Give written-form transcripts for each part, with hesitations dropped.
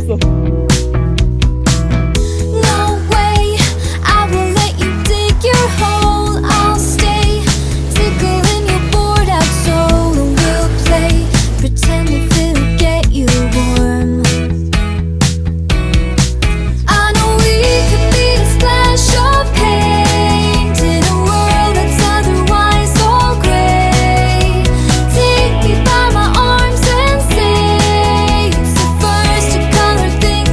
있어. No way, I will let you dig your hole. I'll stay tickling your bored out soul, and we'll play pretend if it'll get you warm. I know we could be a splash of paint in a world that's otherwise so gray. Take me by my arms and say it's the first to color things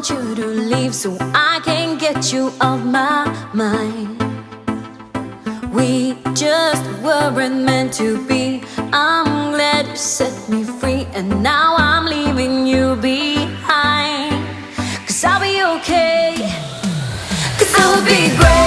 want you to leave so I can get you off my mind. We just weren't meant to be. I'm glad you set me free, and now I'm leaving you behind. 'Cause I'll be okay, 'cause I'll be great.